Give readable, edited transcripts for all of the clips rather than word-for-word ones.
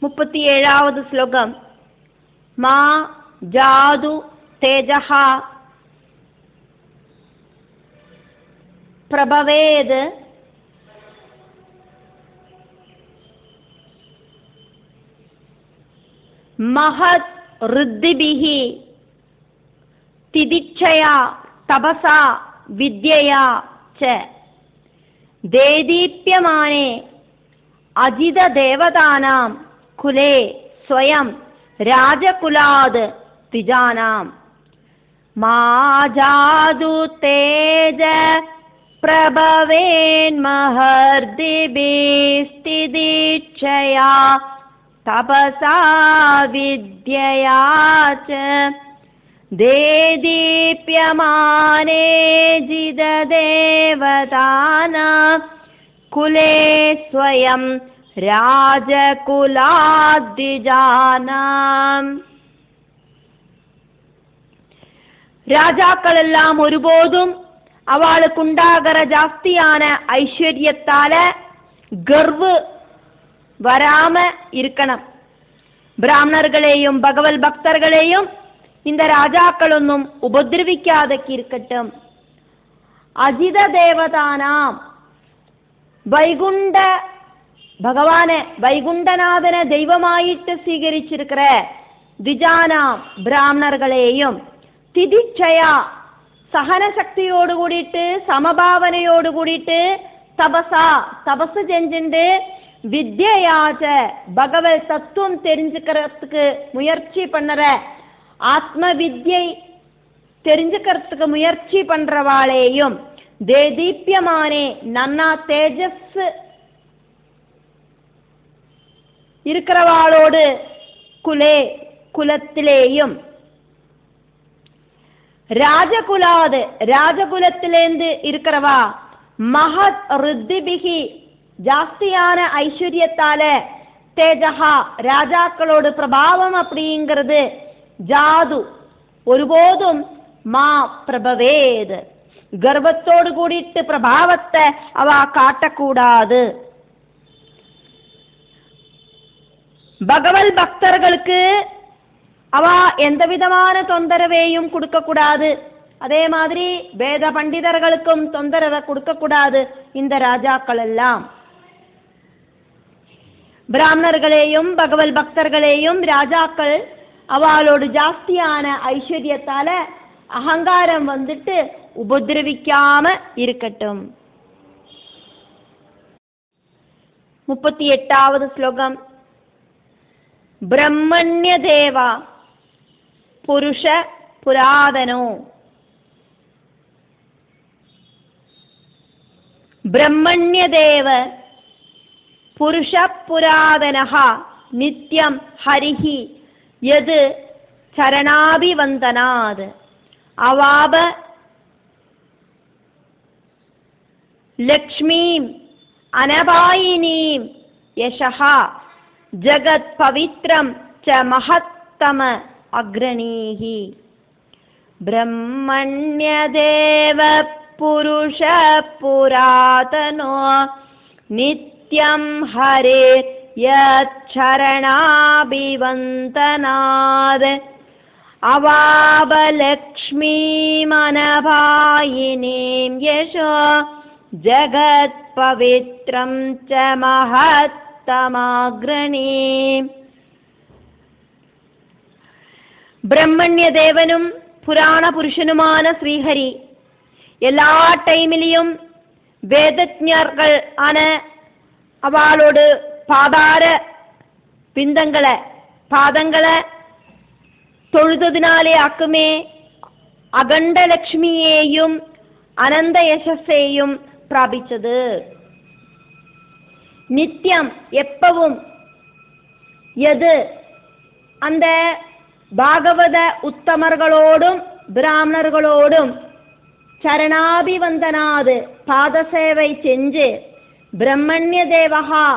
37வது ஸ்லோகம். மா ஜாது தேஜஹ பிரபவேத் மஹத் ரித்திபிஹி திதிச்சயா தபசா வித்யயா ச தேதீப்யமானே அஜித தேவதானாம் குலே ஸ்வயம் ராஜகுலாத் திஜானாம். மா ஜாது தேஜ பிரபவேன் மஹர்திபிஸ்திதிச்சயா தபசா வித்யயா ச தேதீப்யமானே ஜித தேவதானாம் குலே ஸ்வயம் ராஜகுலாத் திஜானாம். ராஜாக்கள் எல்லாம் ஒருபோதும் அவளுக்குண்டாகிற ஜாஸ்தியான ஐஸ்வர்யத்தால கர்வு வராம இருக்கணும். பிராமணர்களையும் பகவல் பக்தர்களையும் இந்த ராஜாக்களொன்னும் உபதிரவிக்காதக்கு இருக்கட்டும். அஜித தேவதானாம் வைகுண்ட பகவானை வைகுண்டநாதனை தெய்வமாயிட்டு സ്വീകരിച്ചിരിக்கிற திஜானாம் பிராமணர்களையும் திதிச்சயா சகன சக்தியோடு கூடிட்டு சமபாவனையோடு கூடிட்டு தபசா தபசு செஞ்சுண்டு வித்யாச்ச பகவத் தத்துவம் தெரிஞ்சுக்கிறதுக்கு முயற்சி பண்ணுற ஆத்ம வித்யை தெரிஞ்சுக்கிறதுக்கு முயற்சி பண்றவாளேயும் தேதீப்யமானே நன்னா தேஜஸ் இருக்கிறவாளோடு குலே குலத்திலேயும் ராஜகுலாது ராஜகுலத்திலேந்து இருக்கிறவா மஹத் ரித்திபிகி ஜாஸ்தியான ஐஸ்வர்யத்தால தேஜஹா ராஜாக்களோடு பிரபாவம் அப்படிங்கிறது ஜாது ஒருபோதும் மா பிரபவேத் கர்வத்தோடு கூடிட்டு பிரபாவத்தை அவ காட்டக்கூடாது. பகவல் பக்தர்களுக்கு அவ எந்த விதமான தொந்தரவையும் கொடுக்க கூடாது. அதே மாதிரி வேத பண்டிதர்களுக்கும் தொந்தரவை கொடுக்க கூடாது. இந்த ராஜாக்கள் எல்லாம் பிராமணர்களையும் பகவல் பக்தர்களையும் ராஜாக்கள் அவளோடு ஜாஸ்தியான ஐஸ்வர்யத்தால அகங்காரம் வந்துட்டு உபதிரவிக்காம இருக்கட்டும். 38வது ஸ்லோகம். பிரம்மண்ய தேவா புருஷ புராதனோ பிரம்மண்ய தேவ புருஷ புராதனஹ நித்யம் ஹரிஹி யது சரணாபிவந்தனாத் அவாப லக்ஷ்மீம் அனபாயினீம் யசஹ ஜகத் பவித்ரம் ச மஹத்தம அக்ரணீஹி. பிரம்மண்ய தேவ புருஷ புராதனோ நித்யம் ஹரே யச்சரணாபிவந்தனாத் அவாபலக்ஷ்மீமனபாயினீம் யசோ ஜகத் பவித்ரம் ச மஹத்தமாக்ரணீம். பிரம்மண்ய தேவனும் புராண புருஷனுமான ஸ்ரீஹரி எல்லா டைமிலையும் வேதஜ்ஞர்கள் ஆன அவளோடு பாதார பிந்தங்களை பாதங்களை தொழுததினாலே ஆக்குமே அகண்ட லக்ஷ்மியையும் அனந்த யசஸையும் பிராபிச்சது. நித்தியம் எப்பவும் எது அந்த பாகவத உத்தமர்களோடும் பிராமணர்களோடும் சரணாபிவந்தனாது பாதசேவை செஞ்சு பிரம்மண்ய தேவஹா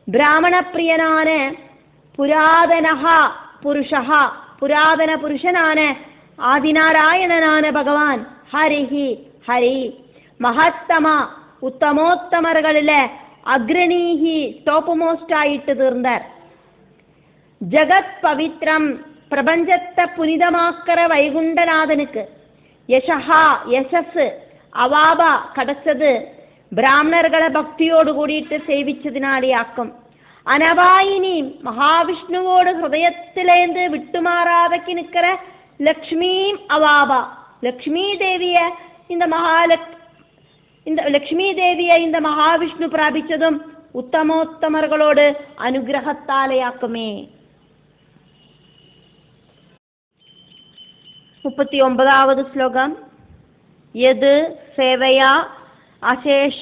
பிராமண பிரியனான புராதனஹா புருஷஹா புராதன புருஷனான ஆதிநாராயணனான பகவான் ஹரிஹி ஹரி மகத்தமா உத்தமோத்தமர்களில் அக்ரணீஹி டோப்பு மோஸ்ட் ஆயிட்டு இருந்தார். ஜகத் பவித்ரம் பிரபஞ்சத்தை புனிதமாக்கிற வைகுண்டநாதனுக்கு யசஹா யசஸ் அவாபா கிடைச்சது பிராமணர்களை பக்தியோடு கூடிட்டு சேவிச்சதினாலே ஆக்கும். அனவாயினி மகாவிஷ்ணுவோடு ஹிருதயத்திலேந்து விட்டுமாறாதக்கு நிற்கிற லக்ஷ்மீம் அவாபா லக்ஷ்மி தேவிய இந்த லக்ஷ்மி தேவியை இந்த மகாவிஷ்ணு பிராபிச்சதும் உத்தமோத்தமர்களோடு அனுகிரகத்தாலேயாக்குமே. 39வது ஸ்லோகம். யது சேவையா அசேஷ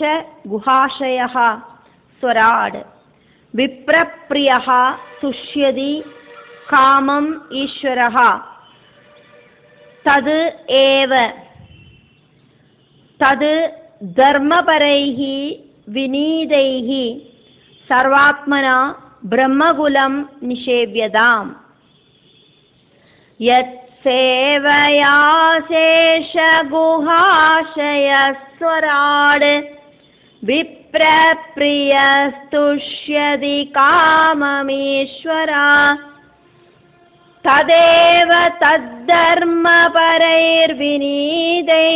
குஹாஷயः ஸ்வராட் விப்ரப்ரியः துஷ்யதி காமம் ஈஸ்வரः தது ஏவ தது தர்மபரைः விநீதைः சர்வாத்மனா பிரம்மகுலம் நிஷேவ்யதாம். யத் சேவயா சேஷ குஹாஷயஸ்வராட் விப்ரப்ரியஸ்துஷ்யதி காமமீஸ்வரா ததேவ தத்தர்மபரைர்விநீதை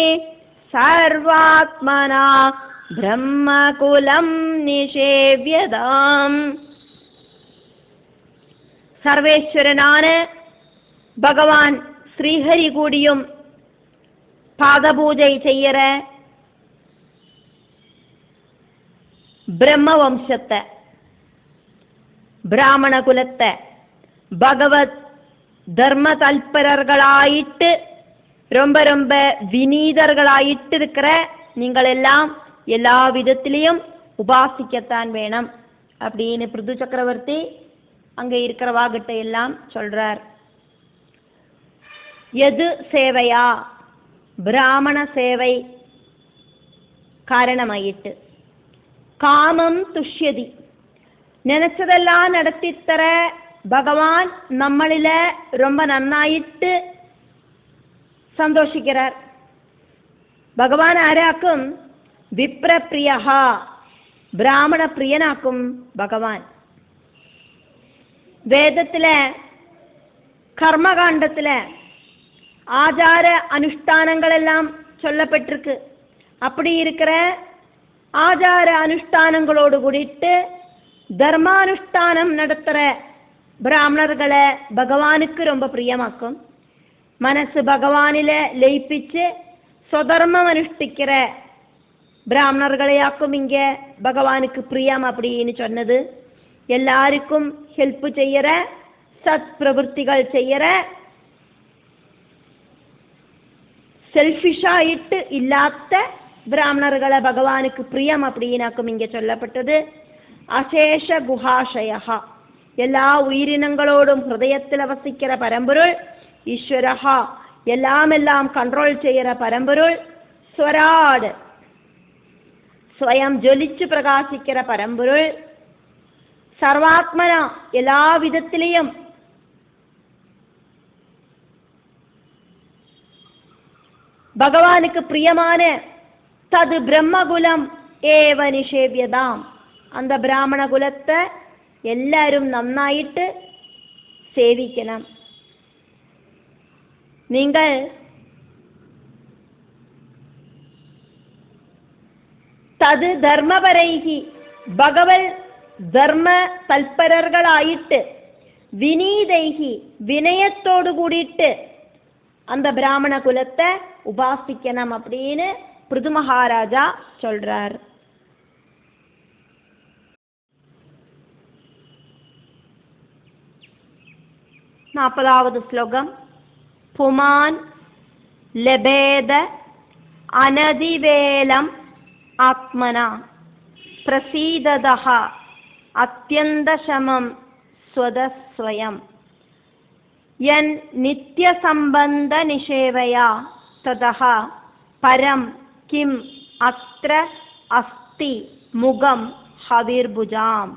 சர்வாத்மனா பிரம்மகுலம் நிஷேவ்யதாம். சர்வேஸ்வரனான பகவான் ஸ்ரீஹரி கூடியும் பாதபூஜை செய்யற பிரம்ம வம்சத்தை பிராமண குலத்தை பகவத் தர்ம தல்பரர்களாயிட்டு ரொம்ப ரொம்ப வினீதர்களாயிட்டு இருக்கிற நீங்கள் எல்லாம் எல்லா விதத்திலையும் உபாசிக்கத்தான் வேணும் அப்படின்னு பிருது சக்கரவர்த்தி அங்கே இருக்கிறவாகிட்ட எல்லாம் சொல்றார். எது சேவையா பிராமண சேவை காரணமாயிட்டு காமம் துஷ்யதி நினைச்சதெல்லாம் நடத்தித்தர பகவான் நம்மளில ரொம்ப நன்னாயிட்டு சந்தோஷிக்கிறார். பகவான் ஆராக்கும் விப்ரப்ரியா பிராமண பிரியனாக்கும் பகவான். வேதத்துல கர்மகாண்டத்துல ஆச்சார அனுஷ்டானங்கள் எல்லாம் சொல்லப்பட்டிருக்கு. அப்படி இருக்கிற ஆச்சார அனுஷ்டானங்களோடு கூடிட்டு தர்மானுஷ்டானம் நடத்துகிற பிராமணர்களை பகவானுக்கு ரொம்ப பிரியமாக்கும். மனசு பகவானில லயிப்பிச்சு சொதர்மம் அனுஷ்டிக்கிற பிராமணர்களையாக்கும் இங்க பகவானுக்கு பிரியம் அப்படின்னு சொன்னது. எல்லாருக்கும் ஹெல்ப் செய்யற சத் பிரவൃத்திகள் செய்யற செல்ஃபிஷாயிட்டு இல்லாத பிராமணர்களை பகவானுக்கு பிரியம் அப்படின்னாக்கும் இங்க சொல்லப்பட்டது. அசேஷ குஹாஷயா எல்லா உயிரினங்களோடும் ஹிருதயத்தில் வசிக்கிற பரம்பொருள் ஈஸ்வரஹா எல்லாம் கண்ட்ரோல் செய்யற பரம்பொருள் ஸ்வராட் ஸ்வயம் ஜொலிச்சு பிரகாசிக்கிற பரம்பொருள் சர்வாத்மனா எல்லா விதத்திலையும் பகவானுக்கு பிரியமான தது பிரம்மகுலம் ஏவ நிஷேவ்யதாம் அந்த பிராமண குலத்தை எல்லாரும் நன்னாயிட்டு சேவிக்கலாம். நீங்கள் தது தர்மபரைகி பகவல் தர்ம தல்பரர்களாயிட்டு வினீதைகி வினயத்தோடு கூடிட்டு அந்த பிராமண குலத்தை உபாசிக்கணும் அப்படின்னு பிருது மகாராஜா சொல்றார். நாற்பதாவது ஸ்லோகம். புமான் லபேத அனதிவேலம் ஆத்மனா பிரசீததஹ அத்யந்தசமம் ஸ்வதஸ்வயம் யன் நித்ய சம்பந்த நிஷேவயா ததஹ பரம் கிம் அத்ர அஸ்தி முகம் ஹவிர்புஜாம்.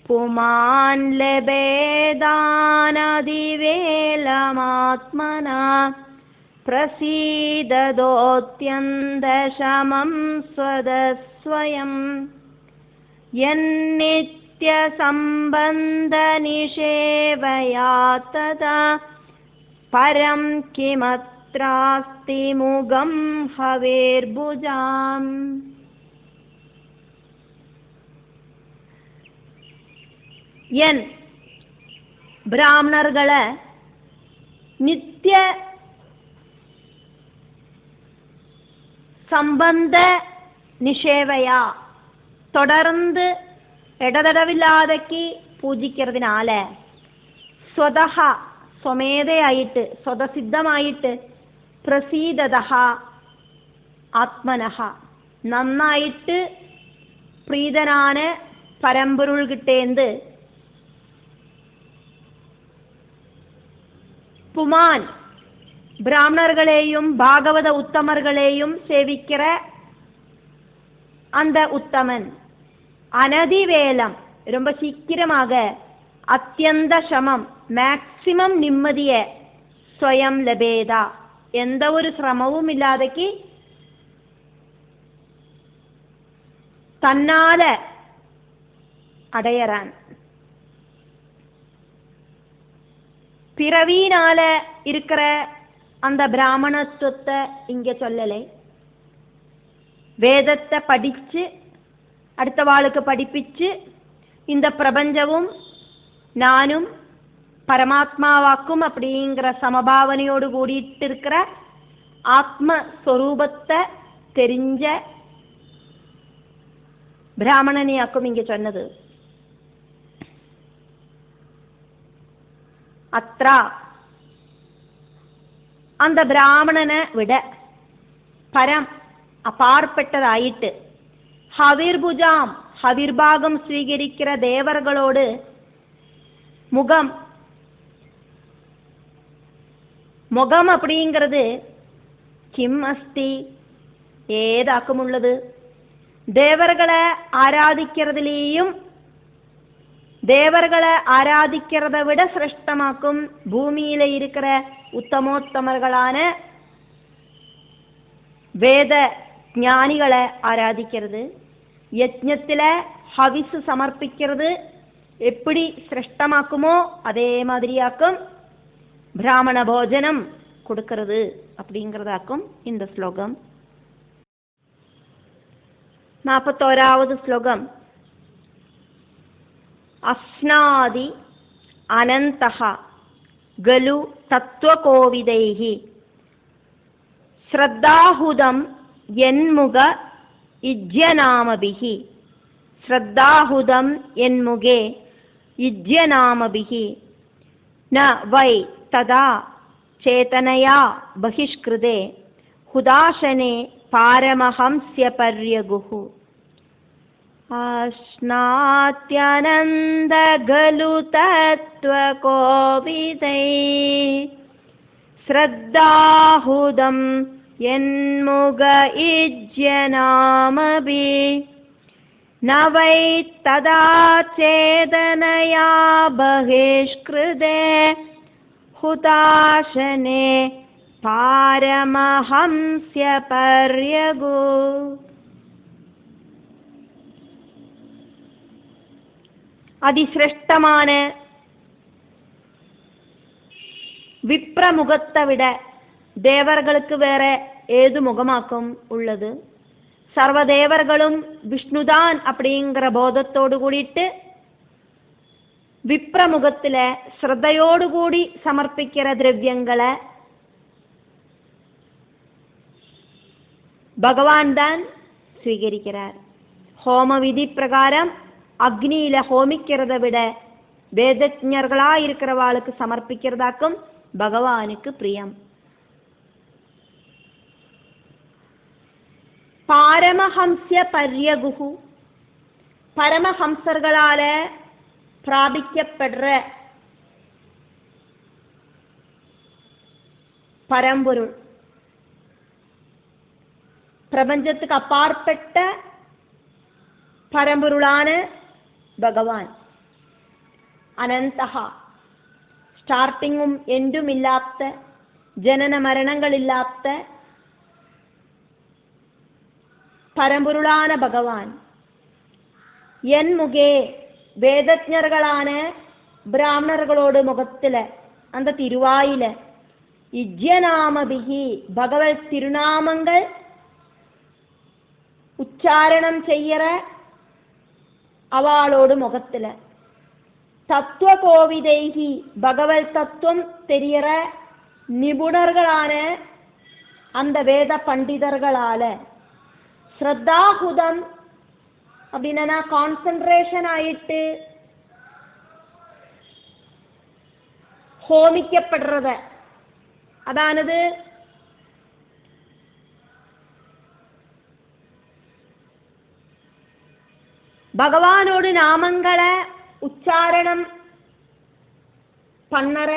புமான் லபேதானதிவேலமாத்மனா பிரசீததோத்யந்தசமம் ஸ்வதஸ்வயம் யன்னித்ய नित्यसम्बन्धनिषेवया तदा परं किमत्रास्ति मुगं हवेर्भुजाम्. என் பிராமணர்களை நித்திய சம்பந்த நிஷேவையா தொடர்ந்து ഇടതടവില്ലാതക്ക് പൂജിക്കുന്നതിനാല സ്വതഹ സ്വമേധയായിട്ട് സ്വതസിദ്ധമായിട്ട് പ്രസീദതഃ ആത്മനഃ നന്നായിട്ട് പ്രീതനാണ് പരമ്പൊരുൾ കിട്ടേന്ത് പുമാൻ பிராமணர்களையும் பாகவத உத்தமர்களையும் சேவிக்கிற அந்த உத்தமன் அனதிவேலம் ரொம்ப சீக்கிரமாக அத்தியந்த சமம் மேக்சிமம் நிம்மதிய ஸ்வயம் லபேதா எந்த ஒரு சிரமமும் இல்லாதக்கு தன்னால அடையறான். பிறவினால இருக்கிற அந்த பிராமணத்துவத்தை இங்க சொல்லலை. வேதத்தை படிச்சு அடுத்த வாளுக்கு படிப்பிச்சு இந்த பிரபஞ்சமும் நானும் பரமாத்மாவாக்கும் அப்படிங்கிற சமபாவனையோடு கூடிட்டு இருக்கிற ஆத்மஸ்வரூபத்தை தெரிஞ்ச பிராமணனையாக்கும் இங்க சொன்னது. அத்ரா அந்த பிராமணனை விட பரம் அப்பாற்பட்டதாயிட்டு ஹவிர்புஜாம் ஹவிர்பாகம் ஸ்வீகரிக்கிற தேவர்களோடு முகம் முகம் அப்படிங்கிறது கிம் அஸ்தி ஏதாக்கும் உள்ளது. தேவர்களை ஆராதிக்கிறதுலேயும் தேவர்களை ஆராதிக்கிறதை விட சிரேஷ்டமாக்கும் பூமியில இருக்கிற உத்தமோத்தமர்களான வேத ஞானிகளை ஆராதிக்கிறது. யஜ்ஞத்துல ஹவிசு சமர்ப்பிக்கிறது எப்படி சிரேஷ்டமாக்குமோ அதே மாதிரியாக்கும் பிராமண போஜனம் கொடுக்கிறது அப்படிங்கிறதாக்கும் இந்த ஸ்லோகம். 41வது ஸ்லோகம். அஸ்னாதி அனந்தஹ கலு தத்துவகோவிதைஹி ஸ்ரத்தாஹுதம் என்முக இஜ்யநாமபிஹி ஸ்ரத்தாஹுதம் என்முகே இஜ்யநாமபிஹி ந வை ததா சேதனயா பகிஷ்கிருதே ஹுதாசனே பாரமஹம்ஸ்ய பர்யகுஹு. அஸ்நாத்யனந்த கலு தத்வகோவிதை ஸ்ரத்தாஹுதம் என்முக இஜ்யநாமபி ந வை ததா சேதனயா பகிஷ்கிருதே ஹுதாசனே பாரமஹம்ஸ்ய பர்யகு. அதிசிரேஷ்டமான விப்ரமுகத்தை விட தேவர்களுக்கு வேற ஏது முகமாக்கும் உள்ளது. சர்வதேவர்களும் விஷ்ணுதான் அப்படிங்கிற போதத்தோடு கூடிட்டு விப்ரமுகத்துல ஸ்ரத்தையோடு கூடி சமர்ப்பிக்கிற திரவியங்களை பகவான் தான் ஸ்வீகரிக்கிறார். ஹோம விதி பிரகாரம் அக்னியில ஹோமிக்கிறத விட வேதஜர்களா இருக்கிறவாளுக்கு சமர்ப்பிக்கிறதாக்கும் பகவானுக்கு பிரியம். பாரமஹம்ஸ்ய பர்யகுஹு பரமஹம்சர்களால பிராபிக்கப்படுற பரம்பொருள் பிரபஞ்சத்துக்கு அப்பாற்பட்ட பரம்பொருளான பகவான் அனந்தஹா ஸ்டார்டிங்கும் எண்டும் இல்லாத ஜனன மரணங்கள் இல்லாத பரம்பொருளான பகவான் என் முகே വേദജ്ഞர்களான பிராமணர்களோடு முகத்துல அந்த திருவாயில யுஜ்யநாமபிகி பகவத் திருநாமங்கள் உச்சாரணம் செய்யற அவளோடு முகத்துல தத்துவ கோவிதைகி பகவத் தத்துவம் தெரியற நிபுணர்களான அந்த வேத பண்டிதர்களால ஸ்ரத்தாஹுதம் அப்படின்னா கான்சென்ட்ரேஷன் ஆயிட்டு ஹோமிக்கப்படுறத அதானது பகவானோடு நாமங்களை உச்சாரணம் பண்ணற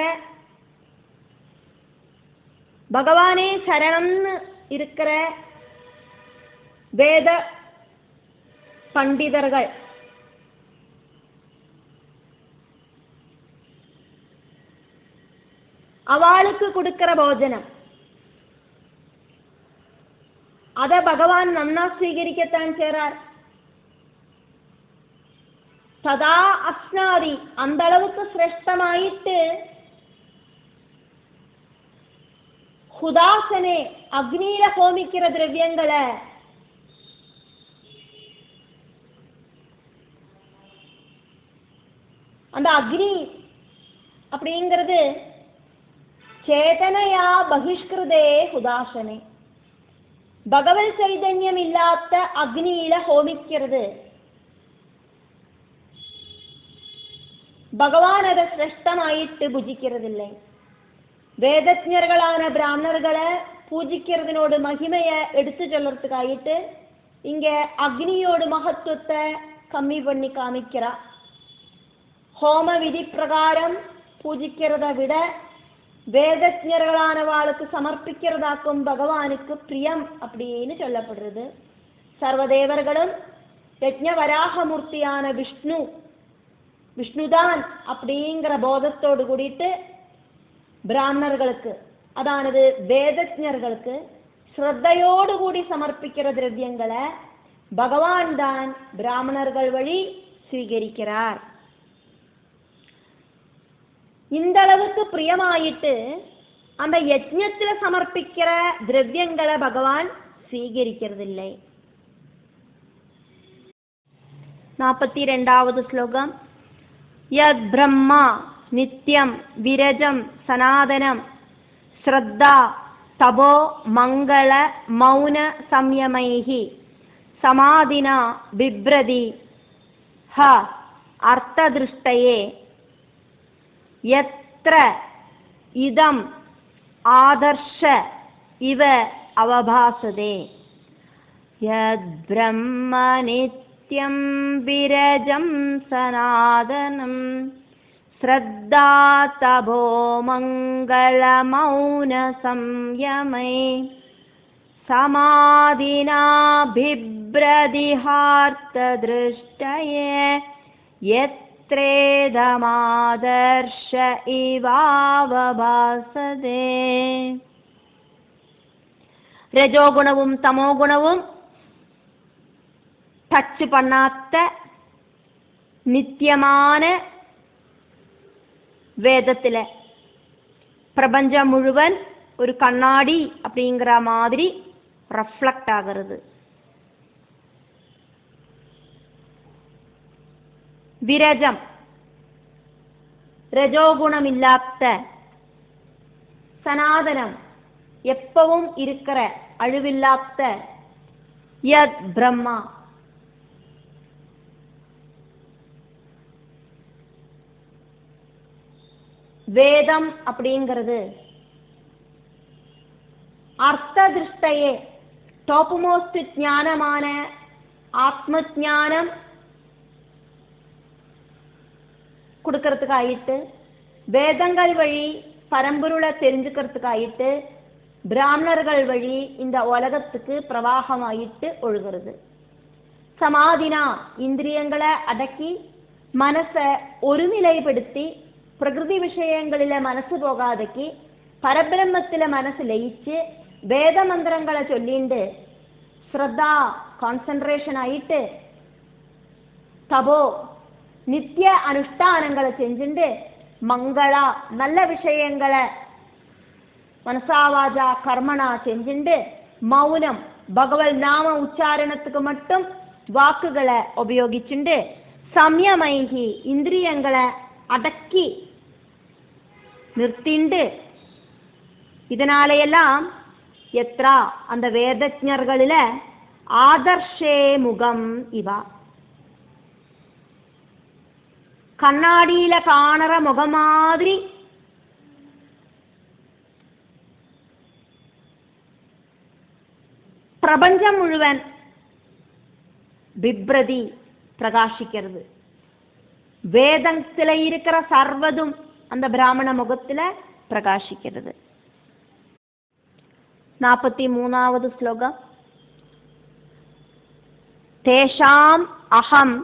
பகவானே சரணம்னு இருக்கிற வேத பண்டிதர்கள் அவளுக்கு கொடுக்கிற போஜனம் அத பகவான் நன்னா ஸ்வீகரிக்கத்தான் செய்றார். சதா அஸ்னாதி அந்த அளவுக்கு சிரேஷ்டமாயிட்டு ஹுதாசனே அக்னியில ஹோமிக்கிற திரவியங்களை அந்த அக்னி அப்படிங்கிறது சேதனையா பகிஷ்கிருதே ஹுதாசனே பகவத் சைதன்யம் இல்லாத அக்னியில ஹோமிக்கிறது. பகவான் அதை சிரேஷ்டமாயிட்டு புஜிக்கிறதில்லை. வேதஜர்களான பிராமணர்களை பூஜிக்கிறதுனோடு மகிமையை எடுத்து சொல்றதுக்காயிட்டு இங்க அக்னியோட மகத்துவத்தை கம்மி பண்ணி காமிக்கிறா. ஹோம விதி பிரகாரம் பூஜிக்கிறத விட வேதஜர்களானவாளுக்கு சமர்ப்பிக்கிறதாக்கும் பகவானுக்கு பிரியம் அப்படின்னு சொல்லப்படுறது. சர்வதேவர்களும் யஜ்ஞ வராகமூர்த்தியான விஷ்ணுதான் அப்படிங்கிற போதத்தோடு கூடிட்டு பிராமணர்களுக்கு அதானது வேதஜர்களுக்கு ஸ்ரத்தையோடு கூடி சமர்ப்பிக்கிற திரவியங்களை பகவான் தான் பிராமணர்கள் வழி ஸ்வீகரிக்கிறார். இந்த அளவுக்கு பிரியமாயிட்டு அந்த யஜ்ஞத்துல சமர்ப்பிக்கிற திரவியங்களை பகவான் ஸ்வீகரிக்கிறதில்லை. 42வது ஸ்லோகம். யத் பிரம்மா நித்யம் விரஜம் சனாதனம் ஸ்ரத்தா தபோ மங்கள மௌன சம்யமைஹி சமாதினா பிப்ரதி ஹ அர்த்ததிருஷ்டயே யத்ர இதம் ஆதர்ஷ இவ அவபாசதே. யத் பிரம்ம நித்யம் விரஜம் சனாதனம் ஸ்ரத்தா தபோ மங்கள மௌன சம்யமை சமாதினா பிப்ரதி ஹார்த்ததிருஷ்டயே யத்ரேதமாதர்ஷ இவாவபாசதே. ரஜோகுணவும் தமோகுணவும் டச் பண்ணாத்த நித்தியமான வேதத்துல பிரபஞ்சம் முழுவன் ஒரு கண்ணாடி அப்படிங்கிற மாதிரி ரெஃப்ளெக்ட் ஆகிறது. விரஜம் ரஜோகுணம் இல்லாத சனாதனம் எப்பவும் இருக்கிற அழிவில்லாத யத் பிரம்மா வேதம் அப்படிங்கிறது அர்த்த திருஷ்டையே டாப் மோஸ்ட் ஞானமான ஆத்ம ஞானம் கொடுக்கறதுக்காயிட்டு வேதங்கள் வழி பரம்பொருளை தெரிஞ்சுக்கிறதுக்காயிட்டு பிராமணர்கள் வழி இந்த உலகத்துக்கு பிரவாகமாயிட்டு ஒழுகிறது. சமாதினா இந்திரியங்களை அடக்கி மனசை ஒருநிலைப்படுத்தி பிரகிருதி விஷயங்களில மனசு போகாதக்கி பரபிரம்மத்தில மனசு லயிச்சு வேத மந்திரங்களை சொல்லிண்டு ஸ்ரத்தா கான்சென்ட்ரேஷன் ஆயிட்டு தபோ நித்திய அனுஷ்டானங்களை செஞ்சுண்டு மங்கள நல்ல விஷயங்களை மனசாவாஜா கர்மனா செஞ்சுண்டு மௌனம் பகவத் நாம உச்சாரணத்துக்கு மட்டும் வாக்குகளை உபயோகிச்சுண்டு சம்யமைகி இந்திரியங்களை அடக்கி நிறுத்திண்டு இதனாலையெல்லாம் எத்ரா அந்த வேதஜ்ஞர்களில ஆதர்ஷே முகம் இவா கண்ணாடியில காணற முகம் மாதிரி பிரபஞ்சம் முழுவன் பிப்ரதி பிரகாசிக்கிறது. வேதத்துல இருக்கிற சர்வதும் அந்த பிராமண முகத்துல பிரகாசிக்கிறது. 43வது ஸ்லோகம். தேஷாம் அகம்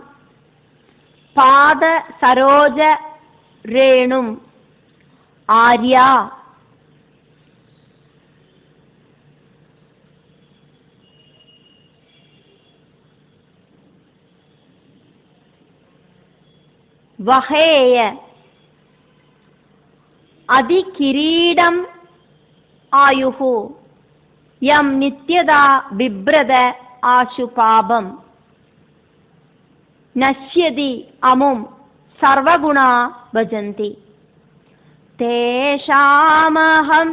பாத சரோஜ ரேணும் ஆர்யா வஹேய அதிகிரீடம் ஆயுஹு யம் நித்யதா பிப்ரத ஆசு பாபம் நஷ்யதி அமும் சர்வகுணா பஜந்தி தேஷாமஹம்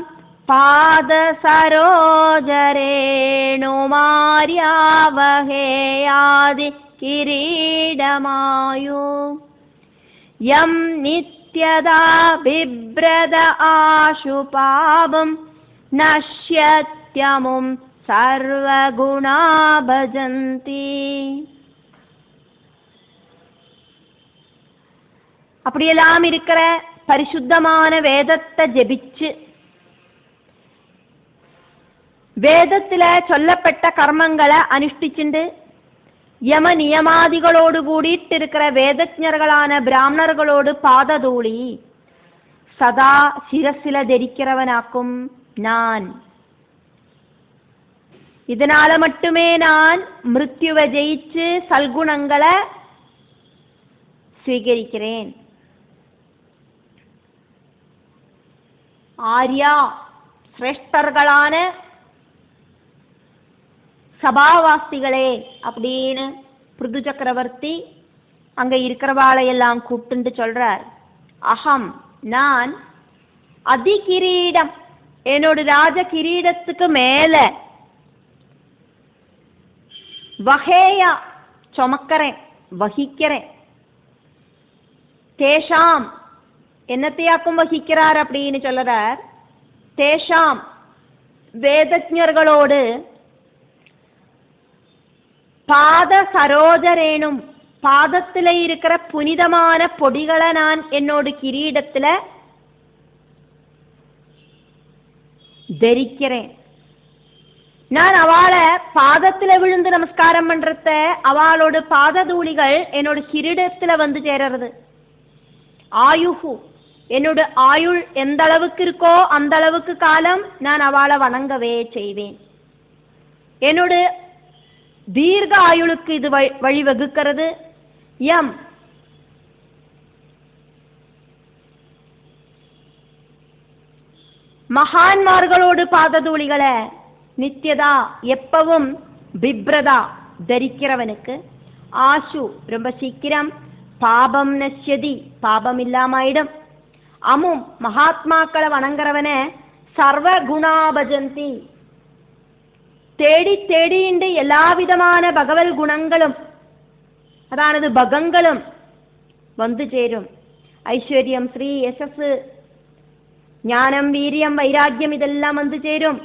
பாத சரோஜரேணுமார்யாவஹேயாதி கிரீடமாயு யம் நித்யதா பிப்ரத ஆசு பாபம் நஷ்யத்யமும் சர்வகுணா பஜந்தி. அப்படியெல்லாம் இருக்கிற பரிசுத்தமான வேதத்தை ஜெபிச்சு வேதத்துல சொல்லப்பட்ட கர்மங்களை அனுஷ்டிச்சுண்டு யம நியமாதிகளோடு கூடிட்டு இருக்கிற வேதஜ்ஞர்களான பிராமணர்களோடு பாததூளி சதா சிரசில தரிக்கிறவனாக்கும் நான். இதனால மட்டுமே நான் மிருத்யுவை ஜெயிச்சு சல்குணங்களை ஸ்வீகரிக்கிறேன். ஆர்யா சிரேஷ்டர்களான சபாவாசிகளே அப்படின்னு பிருது சக்கரவர்த்தி அங்க இருக்கிறவாளையெல்லாம் கூப்பிட்டு சொல்றார். அகம் நான் அதிகிரீடம் என்னோட ராஜ கிரீடத்துக்கு மேல வஹேயா சுமக்கிறேன் வகிக்கிறேன். தேஷாம் என்னத்தையாக்கும் வகிக்கிறார் அப்படின்னு சொல்றார். தேஷாம் வேதஜ்ஞர்களோடு பாத சரோஜரேனும் பாதத்துல இருக்கிற புனிதமான பொடிகளை நான் என்னோட கிரீடத்துல தரிக்கிறேன். நான் அவளை பாதத்துல விழுந்து நமஸ்காரம் பண்றத அவளோட பாததூளிகள் என்னோட கிரீடத்துல வந்து சேரறது. ஆயுஹு என்னோட ஆயுள் எந்த அளவுக்கு இருக்கோ அந்த அளவுக்கு காலம் நான் அவளை வணங்கவே செய்வேன். என்னோட தீர்க்க ஆயுளுக்கு இது வழிவகுக்கிறது. யம் மகான்மார்களோடு பாததூளிகளை நித்தியதா எப்பவும் பிப்ரதா தரிக்கிறவனுக்கு ஆசு ரொம்ப சீக்கிரம் பாபம் நஷ்யதி பாபம் இல்லாமாயிடும். அமும் மகாத்மாக்களை வணங்குறவன சர்வ குணாபஜந்தி தேடி தேடிண்டு எல்லா விதமான பகவல் குணங்களும் அதானது பகங்களும் வந்து சேரும். ஐஸ்வர்யம் ஸ்ரீ யசஸ் ஞானம் வீரியம் வைராக்கியம் இதெல்லாம் வந்து சேரும்.